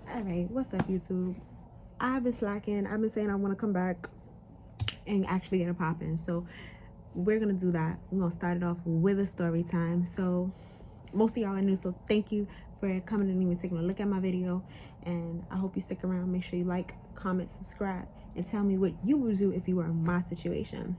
All right, what's up, YouTube? I've been slacking. I've been saying I want to come back and actually get it popping. So we're gonna do that. We're gonna start it off with a story time. So most of y'all are new, so thank you for coming and even taking a look at my video. And I hope you stick around. Make sure you like, comment, subscribe, and tell me what you would do if you were in my situation.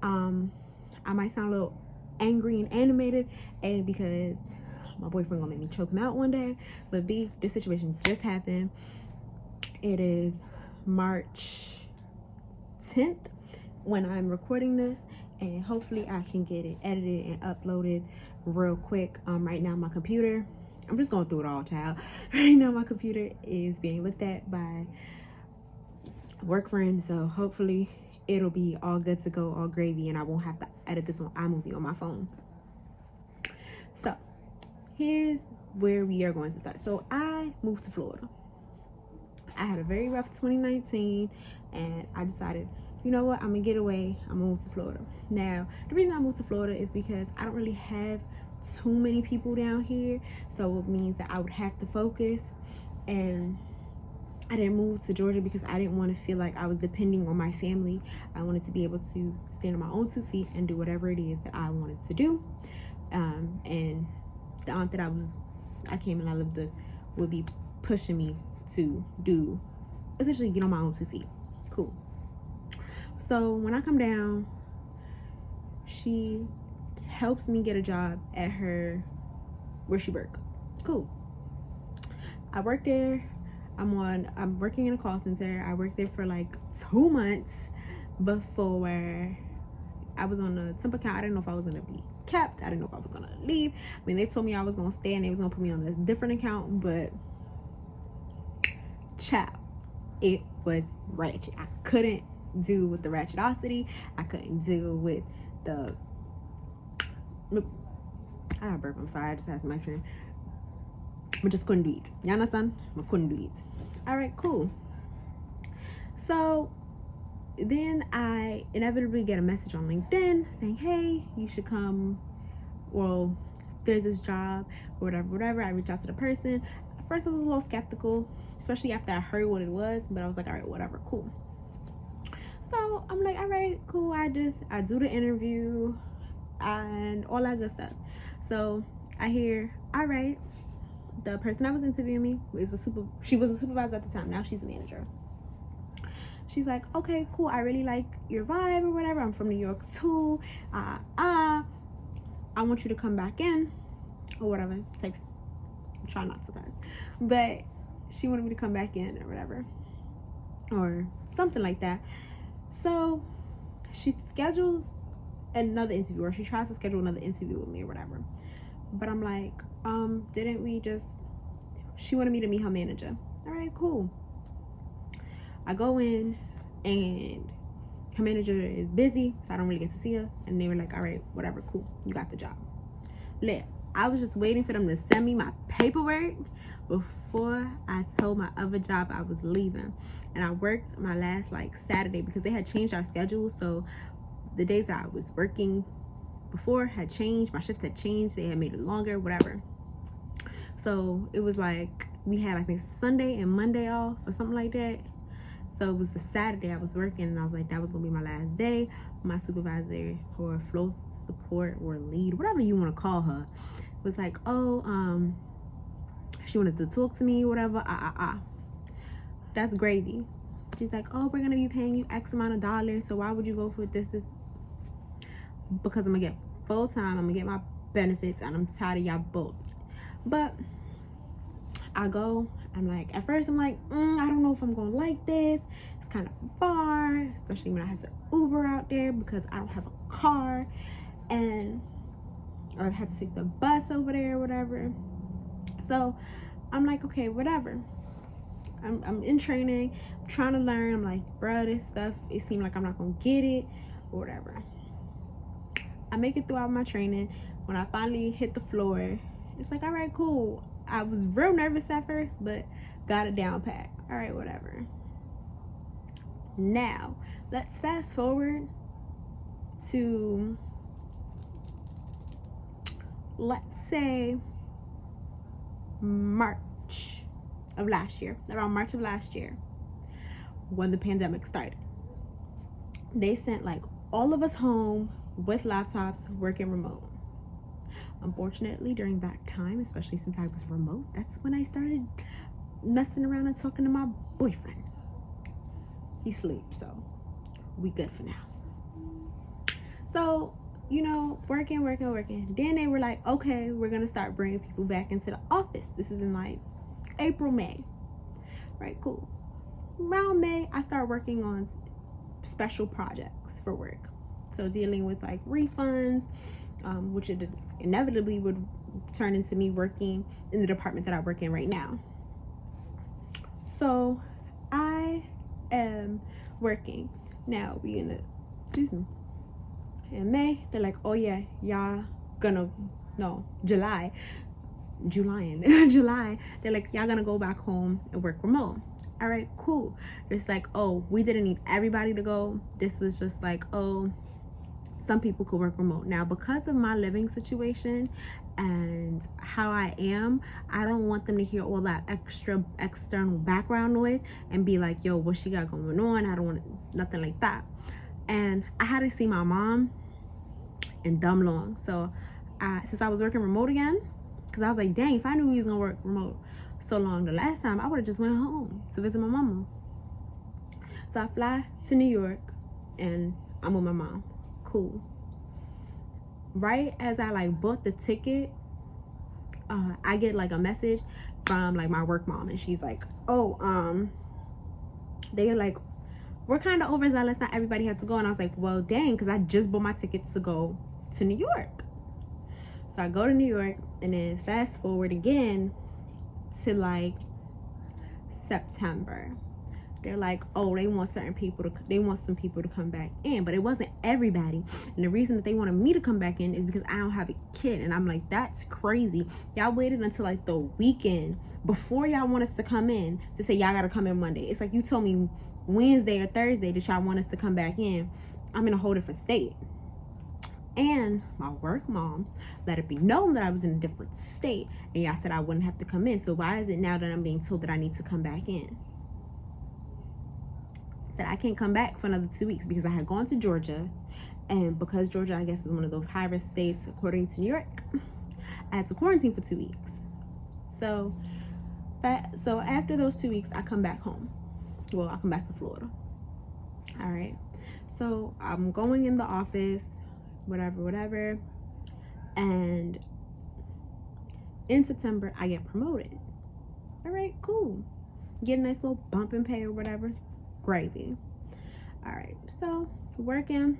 I might sound a little angry and animated, A, because my boyfriend gonna make me choke him out one day, but B, this situation just happened. It is March 10th when I'm recording this, and hopefully I can get it edited and uploaded real quick. Right now my computer, I'm just going through it all, child. Right now my computer is being looked at by a work friend, so hopefully it'll be all good to go, all gravy, and I won't have to edit this on iMovie on my phone. So here's where we are going to start. So I moved to Florida. I had a very rough 2019, and I decided, you know what, I'm gonna get away. I'm gonna move to Florida. Now, the reason I moved to Florida is because I don't really have too many people down here, so it means that I would have to focus. And I didn't move to Georgia because I didn't want to feel like I was depending on my family. I wanted to be able to stand on my own 2 feet and do whatever it is that I wanted to do. And the aunt that I came and I lived with would be pushing me to do, essentially get on my own 2 feet. Cool. So when I come down, she helps me get a job at where she work. Cool. I work there. I'm working in a call center. I worked there for like 2 months before I was on a temp account. I didn't know if I was gonna be kept. I didn't know if I was gonna leave. I mean, they told me I was gonna stay and they was gonna put me on this different account, but child, it was ratchet. I couldn't deal with the ratchetosity. I couldn't deal with the I burp. I'm sorry. I just had some ice cream. I just couldn't do it. You understand? I couldn't do it. All right, cool. So then I inevitably get a message on LinkedIn saying, hey, you should come. Well, there's this job or whatever. I reached out to the person. At first I was a little skeptical, especially after I heard what it was, but I was like, all right, whatever, cool. So I'm like, all right, cool. I do the interview and all that good stuff. So I hear, all right, the person that was interviewing me she was a supervisor at the time. Now she's a manager. She's like, okay, cool. I really like your vibe or whatever. I'm from New York too. I want you to come back in or whatever. Type. I'm trying not to, guys. But she wanted me to come back in or whatever. Or something like that. So she schedules another interview, or she tries to schedule another interview with me or whatever. But I'm like, she wanted me to meet her manager. All right, cool. I go in and her manager is busy, so I don't really get to see her. And they were like, all right, whatever, cool. You got the job. I was just waiting for them to send me my paperwork before I told my other job I was leaving. And I worked my last Saturday because they had changed our schedule. So the days that I was working before had changed. My shift had changed. They had made it longer, whatever. So it was we had Sunday and Monday off or something like that. So it was the Saturday I was working, and I was like, that was gonna be my last day. My supervisor or flow support or lead, whatever you want to call her, was like, oh, she wanted to talk to me, whatever. That's gravy. She's like, oh, we're gonna be paying you X amount of dollars, so why would you go for this? Because I'm gonna get full time, I'm gonna get my benefits, and I'm tired of y'all both. But I go, at first I'm like, I don't know if I'm gonna like this. It's kind of far, especially when I had to Uber out there because I don't have a car, and or I had to take the bus over there or whatever. So I'm like, okay, whatever. I'm in training, I'm trying to learn. I'm like, bruh, this stuff, it seemed like I'm not gonna get it or whatever. I make it throughout my training. When I finally hit the floor, it's like, all right, cool. I was real nervous at first, but got it down pat. All right, whatever. Now, let's fast forward to, let's say, March of last year, around March of last year, when the pandemic started. They sent like all of us home with laptops, working remote. Unfortunately, during that time, especially since I was remote, that's when I started messing around and talking to my boyfriend. He sleeps, so we good for now. So, you know, working. Then they were like, okay, we're gonna start bringing people back into the office. This is in like April, May. Right, cool. Around May, I start working on special projects for work. So dealing with like refunds, which it inevitably would turn into me working in the department that I work in right now. So I am working. Now we in May, they're like, oh yeah, y'all gonna, no, July, they're like, y'all gonna go back home and work remote. All right, cool. It's like, oh, we didn't need everybody to go. This was just like, oh, some people could work remote. Now, because of my living situation and how I am, I don't want them to hear all that extra external background noise and be like, yo, what she got going on? I don't want nothing like that. And I had to see my mom in dumb long. So since I was working remote again, because I was like, dang, if I knew we was gonna work remote so long the last time, I would have just went home to visit my mama. So I fly to New York and I'm with my mom. Cool. Right as I like bought the ticket, I get like a message from like my work mom, and she's like, oh, they're like, we're kind of overzealous, not everybody had to go. And I was like, well, dang, because I just bought my tickets to go to New York. So I go to New York, and then fast forward again to like September. They're like, oh, they want some people to come back in, but it wasn't everybody. And the reason that they wanted me to come back in is because I don't have a kid. And I'm like, that's crazy. Y'all waited until like the weekend before y'all want us to come in to say y'all gotta come in Monday. It's like you told me Wednesday or Thursday that y'all want us to come back in. I'm in a whole different state. And my work mom let it be known that I was in a different state, and y'all said I wouldn't have to come in. So why is it now that I'm being told that I need to come back in? Said I can't come back for another 2 weeks because I had gone to Georgia, and because Georgia, I guess, is one of those high-risk states according to New York, I had to quarantine for 2 weeks. So after those 2 weeks, I come back home. Well, I come back to Florida. All right. So I'm going in the office, whatever. And in September, I get promoted. All right, cool. Get a nice little bump in pay or whatever. Gravy. All right, so working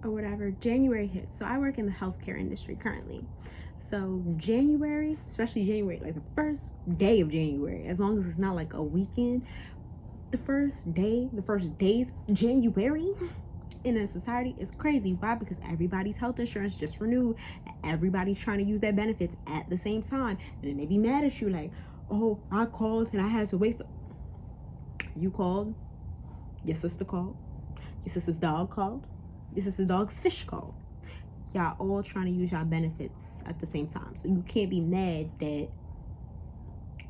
or whatever, January hits. So I work in the healthcare industry currently. So January, especially January, like the first day of January, as long as it's not like a weekend, the first days January in a society is crazy. Why? Because everybody's health insurance just renewed. Everybody's trying to use their benefits at the same time, and then they be mad at you like, oh, I called and I had to wait for. You called, your sister called, your sister's dog called, your sister's dog's fish called. Y'all all trying to use y'all benefits at the same time. So you can't be mad that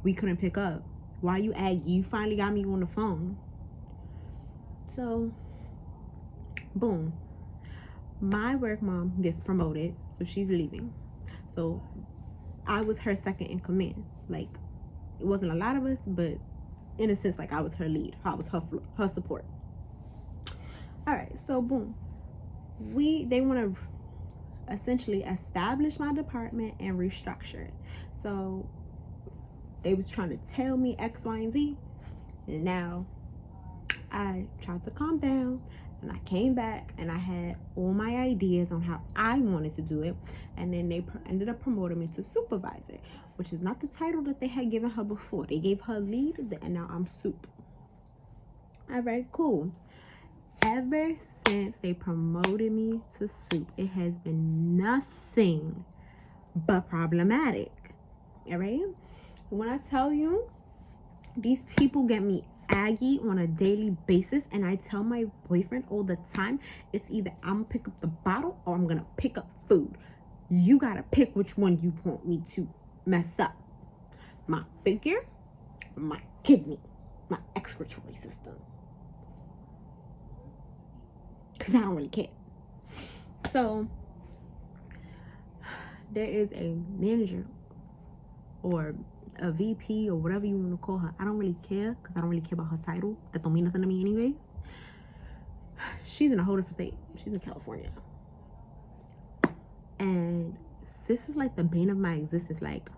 we couldn't pick up. Why you aggy? You finally got me on the phone. So, boom. My work mom gets promoted, so she's leaving. So I was her second in command. Like, it wasn't a lot of us, but in a sense, like I was her lead. I was her support. All right, so boom. They want to essentially establish my department and restructure it. So they was trying to tell me X, Y, and Z. And now I tried to calm down, and I came back and I had all my ideas on how I wanted to do it. And then they ended up promoting me to supervisor, which is not the title that they had given her before. They gave her lead, and now I'm soup. All right, cool. Ever since they promoted me to soup, it has been nothing but problematic. All right? When I tell you, these people get me aggy on a daily basis, and I tell my boyfriend all the time, it's either I'm gonna pick up the bottle or I'm gonna pick up food. You gotta pick which one you want me to mess up. My figure my kidney, my excretory system. Because I don't really care. So, there is a manager or a VP or whatever you want to call her. I don't really care because I don't really care about her title. That don't mean nothing to me anyways. She's in a whole different state. She's in California. And this is like the bane of my existence. Like,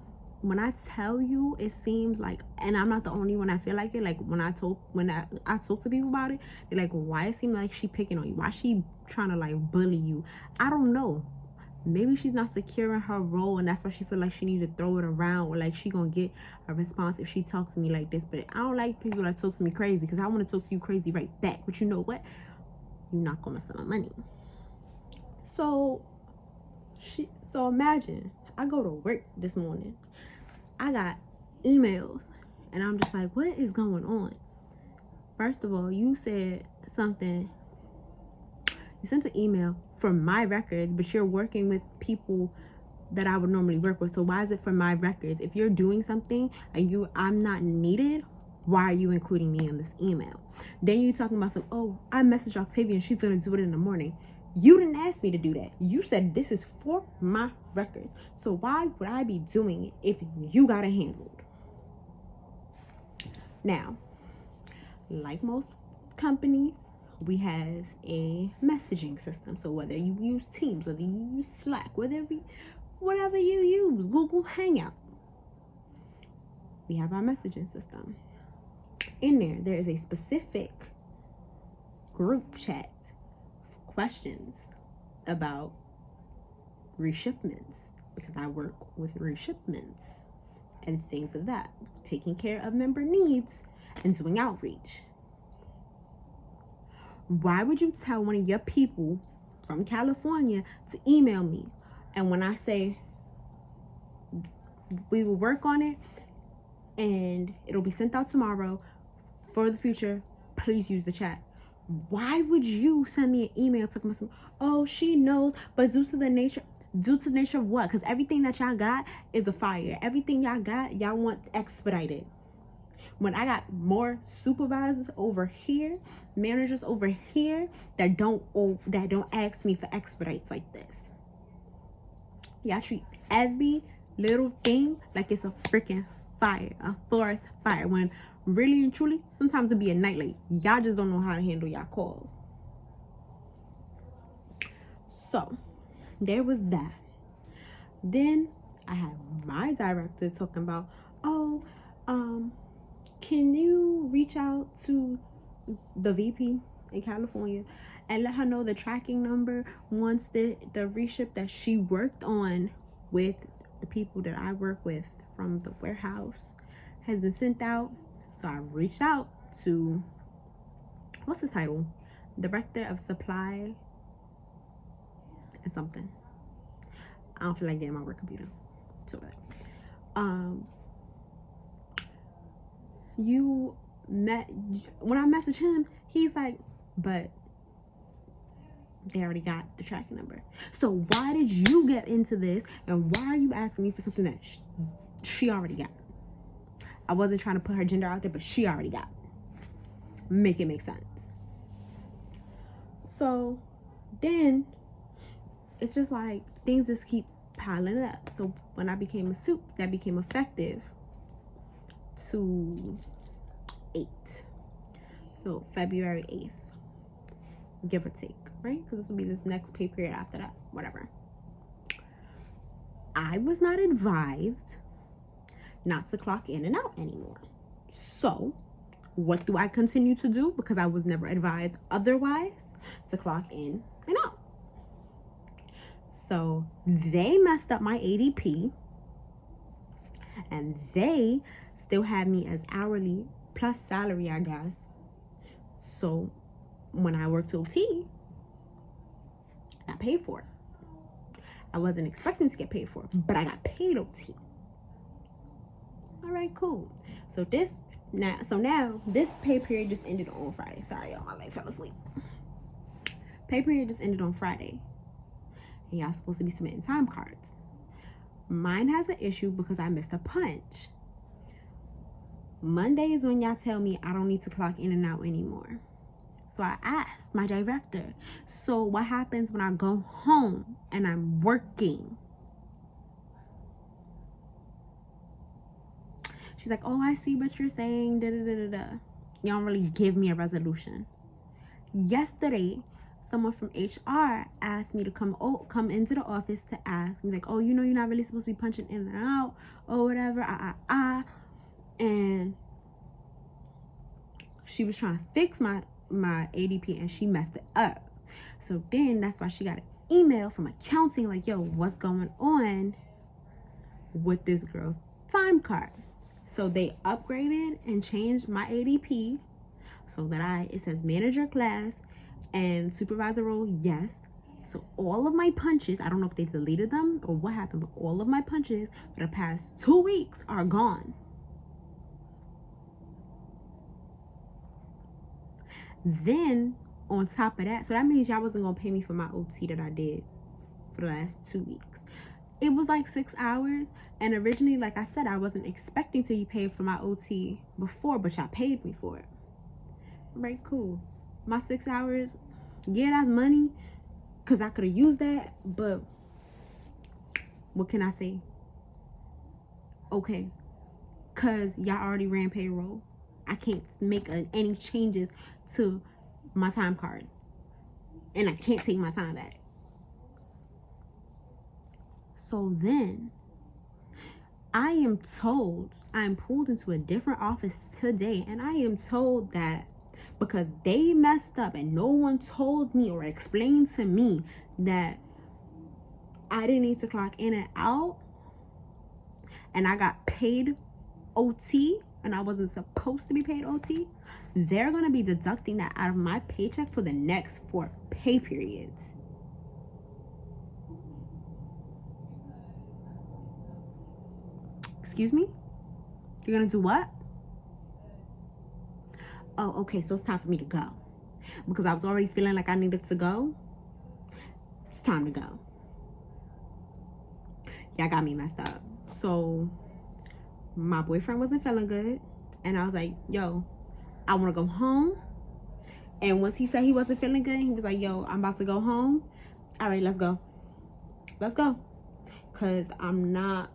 when I tell you, it seems like, and I'm not the only one I feel like it. Like, when I talk to people about it, they're like, why it seems like she picking on you? Why she trying to like bully you? I don't know. Maybe she's not secure in her role, and that's why she feel like she need to throw it around, or like she gonna get a response if she talks to me like this. But I don't like people that talk to me crazy, because I want to talk to you crazy right back. But you know what? You're not gonna mess up my money. So imagine I go to work this morning. I got emails, and I'm just like, what is going on? First of all, you said something. You sent an email for my records, but you're working with people that I would normally work with. So why is it for my records? If you're doing something and I'm not needed, why are you including me in this email? Then you talking about I messaged Octavia and she's gonna do it in the morning. You didn't ask me to do that. You said this is for my records. So why would I be doing it if you got it handled? Now, like most companies, we have a messaging system. So whether you use Teams, whether you use Slack, whatever you use, Google Hangout, we have our messaging system. In there is a specific group chat for questions about reshipments, because I work with reshipments and things of that, taking care of member needs and doing outreach. Why would you tell one of your people from California to email me? And when I say we will work on it and it'll be sent out tomorrow, for the future, please use the chat. Why would you send me an email talking about she knows, but due to the nature of what? Because everything that y'all got is a fire. Everything y'all got, y'all want expedited. When I got more supervisors over here, managers over here that don't ask me for expedites like this. Y'all treat every little thing like it's a freaking fire, a forest fire. When really and truly, sometimes it be a night late. Y'all just don't know how to handle y'all calls. So there was that. Then I had my director talking about, can you reach out to the VP in California and let her know the tracking number once the reship that she worked on with the people that I work with from the warehouse has been sent out. So I reached out to, what's the title? Director of Supply and something. I don't feel like getting my work computer to it. When I messaged him, he's like, but they already got the tracking number. So why did you get into this, and why are you asking me for something that she already got? I wasn't trying to put her gender out there, but she already got. Make it make sense. So then it's just like things just keep piling up. So when I became a soup, that became effective to 8. So February 8th, give or take, right? Because this will be this next pay period after that, whatever. I was not advised not to clock in and out anymore. So what do I continue to do? Because I was never advised otherwise, to clock in and out. So they messed up my ADP, and they still had me as hourly plus salary, I guess. So when I worked OT, I got paid for it. I wasn't expecting to get paid for it, but I got paid OT. All right, cool. So now this pay period just ended on Friday. Sorry, y'all, my leg fell asleep. Pay period just ended on Friday, and y'all supposed to be submitting time cards. Mine has an issue because I missed a punch. Monday is when y'all tell me I don't need to clock in and out anymore. So I asked my director, so what happens when I go home and I'm working? She's like, oh, I see what you're saying. Da, da, da, da, da. You don't really give me a resolution. Yesterday, someone from HR asked me to come into the office to ask me, like, oh, you know, you're not really supposed to be punching in and out or whatever. And she was trying to fix my ADP and she messed it up. So then that's why she got an email from accounting like, yo, what's going on with this girl's time card? So they upgraded and changed my ADP so that it says manager class and supervisor role, yes. So all of my punches, I don't know if they deleted them or what happened, but all of my punches for the past 2 weeks are gone. Then on top of that, so that means y'all wasn't gonna pay me for my OT that I did for the last 2 weeks. It was like 6 hours, and originally, like I said, I wasn't expecting to be paid for my OT before, but y'all paid me for it. Right, cool. My 6 hours, yeah, that's money, because I could have used that, but what can I say? Okay, because y'all already ran payroll. I can't make any changes to my time card, and I can't take my time back. So then I am pulled into a different office today, and I am told that because they messed up and no one told me or explained to me that I didn't need to clock in and out, and I got paid OT and I wasn't supposed to be paid OT, they're going to be deducting that out of my paycheck for the next 4 pay periods. Excuse me? You're going to do what? Oh, okay, so it's time for me to go. Because I was already feeling like I needed to go. It's time to go. Y'all got me messed up. So my boyfriend wasn't feeling good, and I was like, yo, I want to go home. And once he said he wasn't feeling good, he was like, yo, I'm about to go home. All right, let's go. Because I'm not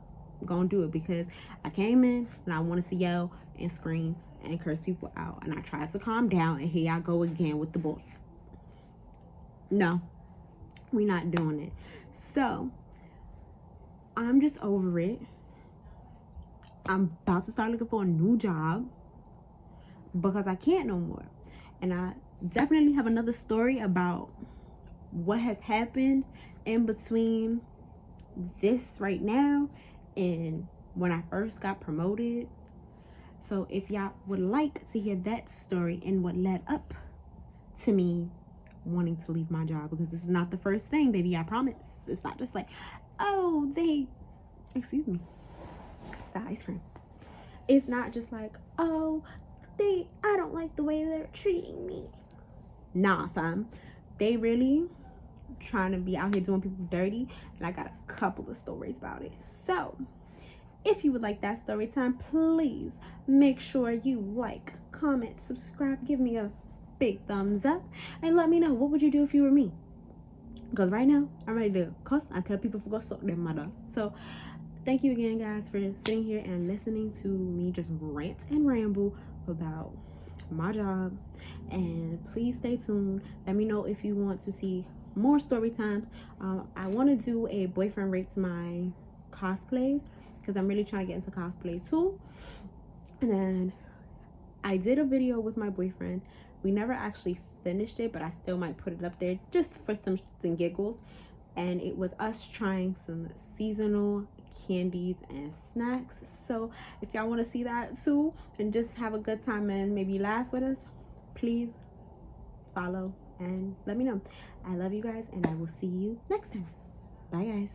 going to do it, because I came in and I wanted to yell and scream and curse people out, and I tried to calm down, and here I go again with the bullshit. No, we're not doing it. So I'm just over it. I'm about to start looking for a new job because I can't no more. And I definitely have another story about what has happened in between this right now and when I first got promoted. So if y'all would like to hear that story and what led up to me wanting to leave my job, because this is not the first thing, baby, I promise. It's not just like, oh, excuse me, it's the ice cream. It's not just like, oh, I don't like the way they're treating me. Nah, fam. They really trying to be out here doing people dirty, and I got a couple of stories about it. So if you would like that story time, please make sure you like, comment, subscribe, give me a big thumbs up, and let me know what would you do if you were me. Because right now I'm ready to cuss and tell people to go suck their mother. So thank you again, guys, for sitting here and listening to me just rant and ramble about my job. And please stay tuned. Let me know if you want to see more story times. I want to do a boyfriend rates my cosplays, because I'm really trying to get into cosplay too. And then I did a video with my boyfriend. We never actually finished it, but I still might put it up there just for some shits and giggles. And it was us trying some seasonal candies and snacks. So if y'all want to see that too and just have a good time and maybe laugh with us, please follow and let me know. I love you guys, and I will see you next time. Bye, guys.